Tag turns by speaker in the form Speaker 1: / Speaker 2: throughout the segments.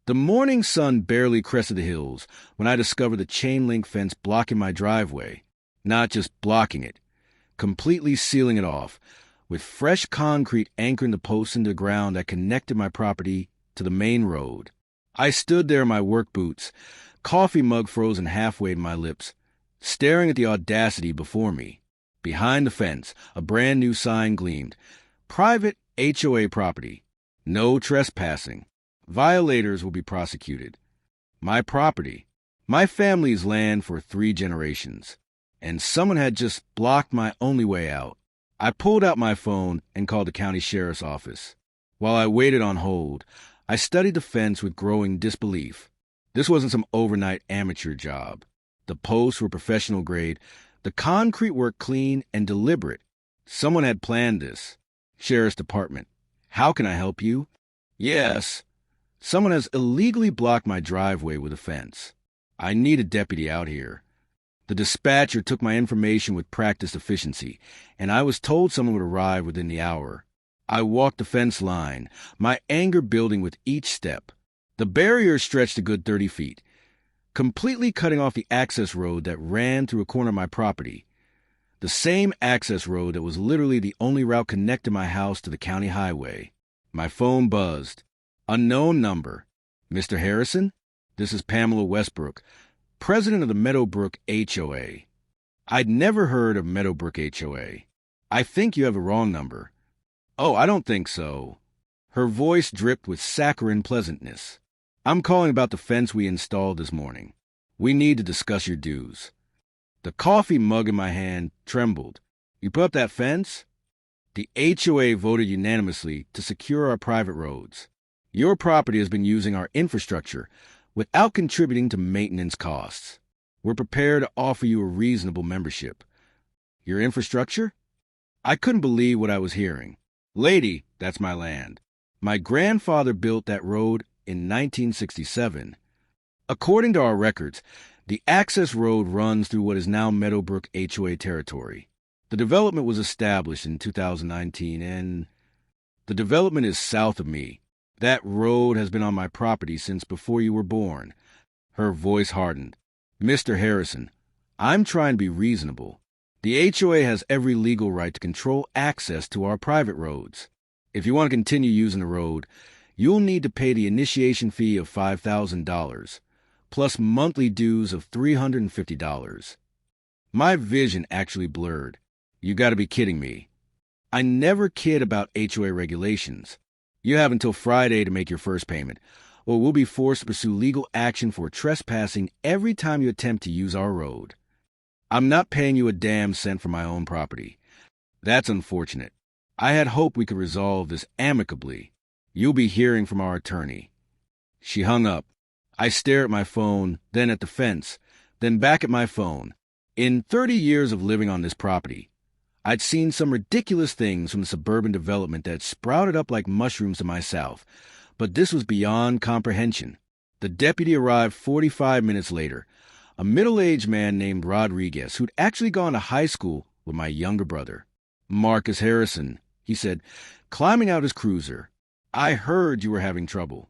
Speaker 1: The morning sun barely crested the hills when I discovered the chain-link fence blocking my driveway. Not just blocking it, completely sealing it off, with fresh concrete anchoring the posts into the ground that connected my property to the main road. I stood there in my work boots, coffee mug frozen halfway to my lips, staring at the audacity before me. Behind the fence, a brand-new sign gleamed. Private HOA property. No trespassing. Violators will be prosecuted. My property. My family's land for 3 generations. And someone had just blocked my only way out. I pulled out my phone and called the county sheriff's office. While I waited on hold, I studied the fence with growing disbelief. This wasn't some overnight amateur job. The posts were professional grade, the concrete work clean and deliberate. Someone had planned this. Sheriff's Department. How can I help you? Yes. Someone has illegally blocked my driveway with a fence. I need a deputy out here. The dispatcher took my information with practiced efficiency, and I was told someone would arrive within the hour. I walked the fence line, my anger building with each step. The barrier stretched a good 30 feet, completely cutting off the access road that ran through a corner of my property. The same access road that was literally the only route connecting my house to the county highway. My phone buzzed. Unknown number. Mr. Harrison? This is Pamela Westbrook, president of the Meadowbrook HOA. I'd never heard of Meadowbrook HOA. I think you have a wrong number. Oh, I don't think so. Her voice dripped with saccharine pleasantness. I'm calling about the fence we installed this morning. We need to discuss your dues. The coffee mug in my hand trembled. You put up that fence? The HOA voted unanimously to secure our private roads. Your property has been using our infrastructure without contributing to maintenance costs. We're prepared to offer you a reasonable membership. Your infrastructure? I couldn't believe what I was hearing. Lady, that's my land. My grandfather built that road in 1967. According to our records, the access road runs through what is now Meadowbrook HOA territory. The development was established in 2019, and the development is south of me. That road has been on my property since before you were born. Her voice hardened. Mr. Harrison, I'm trying to be reasonable. The HOA has every legal right to control access to our private roads. If you want to continue using the road, you'll need to pay the initiation fee of $5,000, plus monthly dues of $350. My vision actually blurred. You gotta be kidding me. I never kid about HOA regulations. You have until Friday to make your first payment, or we'll be forced to pursue legal action for trespassing every time you attempt to use our road. I'm not paying you a damn cent for my own property. That's unfortunate. I had hoped we could resolve this amicably. You'll be hearing from our attorney. She hung up. I stared at my phone, then at the fence, then back at my phone. In 30 years of living on this property, I'd seen some ridiculous things from the suburban development that sprouted up like mushrooms to my south, but this was beyond comprehension. The deputy arrived 45 minutes later, a middle-aged man named Rodriguez who'd actually gone to high school with my younger brother. Marcus Harrison, he said, climbing out his cruiser. I heard you were having trouble.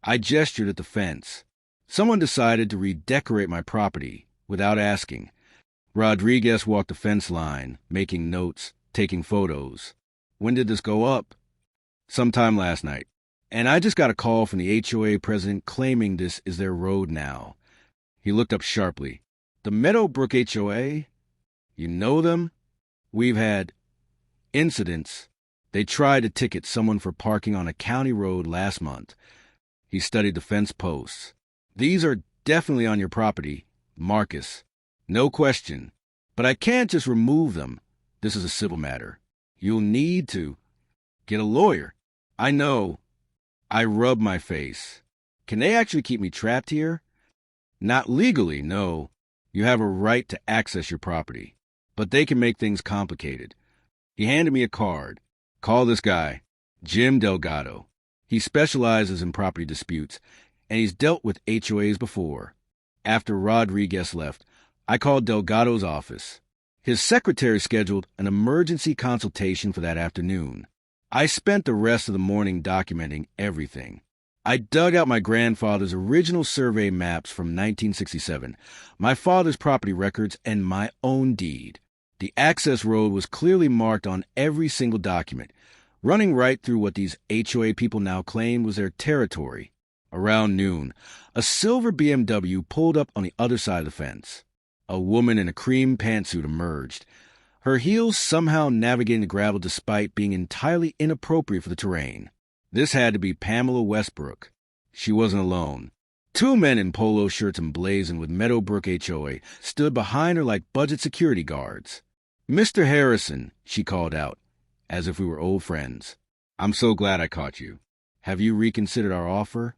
Speaker 1: I gestured at the fence. Someone decided to redecorate my property without asking. Rodriguez walked the fence line, making notes, taking photos. When did this go up? Sometime last night. And I just got a call from the HOA president claiming this is their road now. He looked up sharply. The Meadowbrook HOA? You know them? We've had incidents. They tried to ticket someone for parking on a county road last month. He studied the fence posts. These are definitely on your property, Marcus. No question. But I can't just remove them. This is a civil matter. You'll need to get a lawyer. I know. I rubbed my face. Can they actually keep me trapped here? Not legally, no. You have a right to access your property. But they can make things complicated. He handed me a card. Call this guy, Jim Delgado. He specializes in property disputes, and he's dealt with HOAs before. After Rodriguez left, I called Delgado's office. His secretary scheduled an emergency consultation for that afternoon. I spent the rest of the morning documenting everything. I dug out my grandfather's original survey maps from 1967, my father's property records, and my own deed. The access road was clearly marked on every single document, running right through what these HOA people now claim was their territory. Around noon, a silver BMW pulled up on the other side of the fence. A woman in a cream pantsuit emerged, her heels somehow navigating the gravel despite being entirely inappropriate for the terrain. This had to be Pamela Westbrook. She wasn't alone. Two men in polo shirts emblazoned with Meadowbrook HOA stood behind her like budget security guards. "Mr. Harrison," she called out, as if we were old friends. "I'm so glad I caught you. Have you reconsidered our offer?"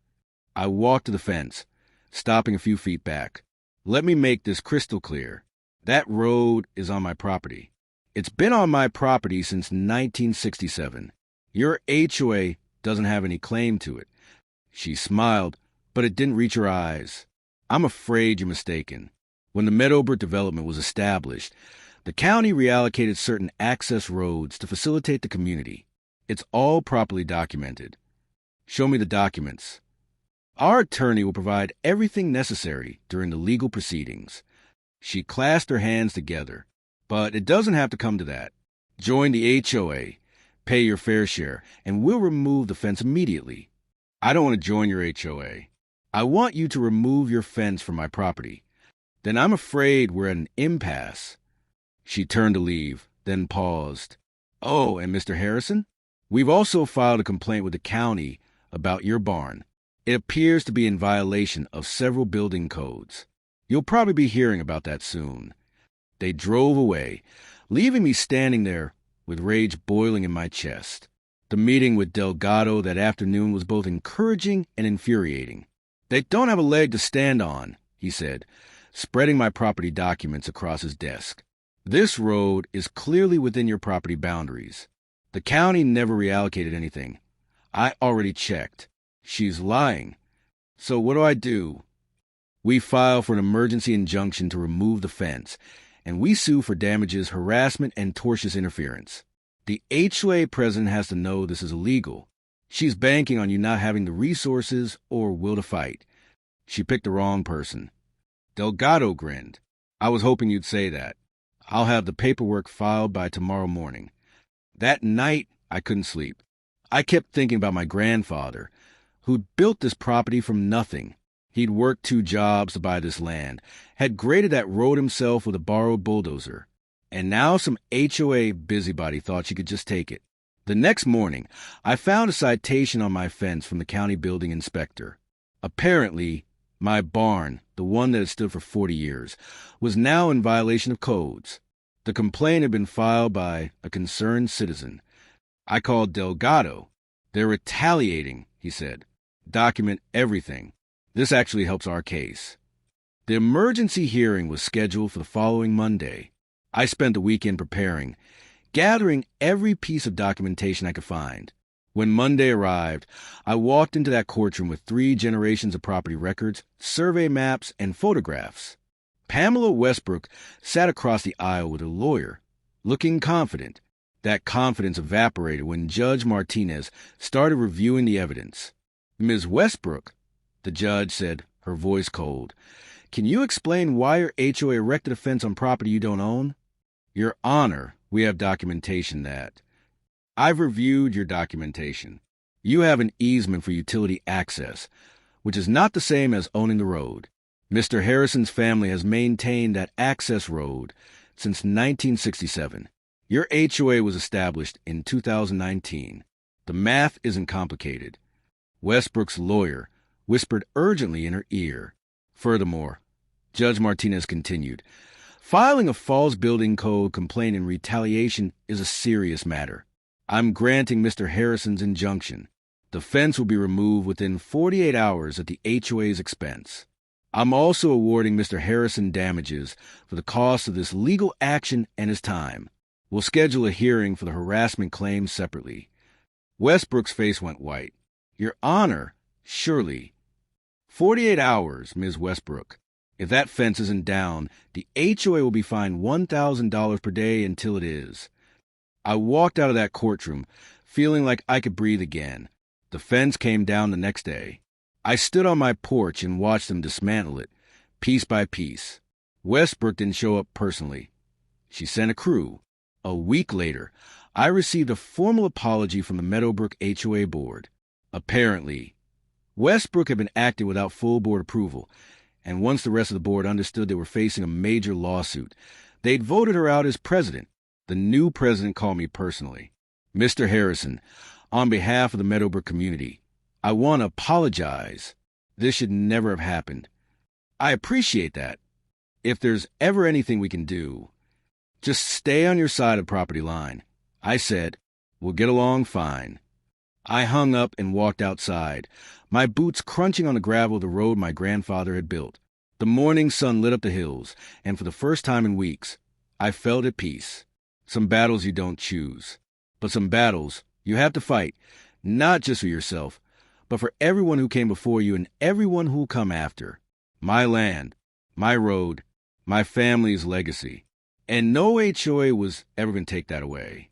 Speaker 1: I walked to the fence, stopping a few feet back. "Let me make this crystal clear. That road is on my property. It's been on my property since 1967. Your HOA doesn't have any claim to it." She smiled, but it didn't reach her eyes. "I'm afraid you're mistaken. When the Meadowbrook development was established, the county reallocated certain access roads to facilitate the community. It's all properly documented." "Show me the documents." "Our attorney will provide everything necessary during the legal proceedings." She clasped her hands together. "But it doesn't have to come to that. Join the HOA, pay your fair share, and we'll remove the fence immediately." "I don't want to join your HOA. I want you to remove your fence from my property." "Then I'm afraid we're at an impasse." She turned to leave, then paused. "Oh, and Mr. Harrison? We've also filed a complaint with the county about your barn. It appears to be in violation of several building codes. You'll probably be hearing about that soon." They drove away, leaving me standing there with rage boiling in my chest. The meeting with Delgado that afternoon was both encouraging and infuriating. "They don't have a leg to stand on," he said, spreading my property documents across his desk. "This road is clearly within your property boundaries. The county never reallocated anything. I already checked. She's lying. So what do I do?" We file for an emergency injunction to remove the fence, and we sue for damages, harassment, and tortious interference. The HOA president has to know this is illegal. She's banking on you not having the resources or will to fight. She picked the wrong person. Delgado grinned. "I was hoping you'd say that. I'll have the paperwork filed by tomorrow morning." That night, I couldn't sleep. I kept thinking about my grandfather, who'd built this property from nothing. He'd worked 2 jobs to buy this land, had graded that road himself with a borrowed bulldozer, and now some HOA busybody thought she could just take it. The next morning, I found a citation on my fence from the county building inspector. Apparently, my barn, the one that had stood for 40 years, was now in violation of codes. The complaint had been filed by a concerned citizen. I called Delgado. "They're retaliating," he said. "Document everything. This actually helps our case." The emergency hearing was scheduled for the following Monday. I spent the weekend preparing, gathering every piece of documentation I could find. When Monday arrived, I walked into that courtroom with 3 generations of property records, survey maps, and photographs. Pamela Westbrook sat across the aisle with her lawyer, looking confident. That confidence evaporated when Judge Martinez started reviewing the evidence. "Ms. Westbrook," the judge said, her voice cold, "can you explain why your HOA erected a fence on property you don't own?" "Your Honor, we have documentation that..." "I've reviewed your documentation. You have an easement for utility access, which is not the same as owning the road. Mr. Harrison's family has maintained that access road since 1967. Your HOA was established in 2019. The math isn't complicated." Westbrook's lawyer whispered urgently in her ear. "Furthermore," Judge Martinez continued, "filing a false building code complaint in retaliation is a serious matter. I'm granting Mr. Harrison's injunction. The fence will be removed within 48 hours at the HOA's expense. I'm also awarding Mr. Harrison damages for the cost of this legal action and his time. We'll schedule a hearing for the harassment claim separately." Westbrook's face went white. "Your Honor, surely." 48 hours, Ms. Westbrook. If that fence isn't down, the HOA will be fined $1,000 per day until it is. I walked out of that courtroom, feeling like I could breathe again. The fence came down the next day. I stood on my porch and watched them dismantle it, piece by piece. Westbrook didn't show up personally. She sent a crew. A week later, I received a formal apology from the Meadowbrook HOA board. Apparently, Westbrook had been acting without full board approval, and once the rest of the board understood they were facing a major lawsuit, they'd voted her out as president. The new president called me personally. Mr. Harrison, on behalf of the Meadowbrook community, I want to apologize. This should never have happened. I appreciate that. If there's ever anything we can do, just stay on your side of the property line. I said, we'll get along fine. I hung up and walked outside, my boots crunching on the gravel of the road my grandfather had built. The morning sun lit up the hills, and for the first time in weeks, I felt at peace. Some battles you don't choose, but some battles you have to fight, not just for yourself, but for everyone who came before you and everyone who will come after. My land, my road, my family's legacy. And no HOA was ever going to take that away.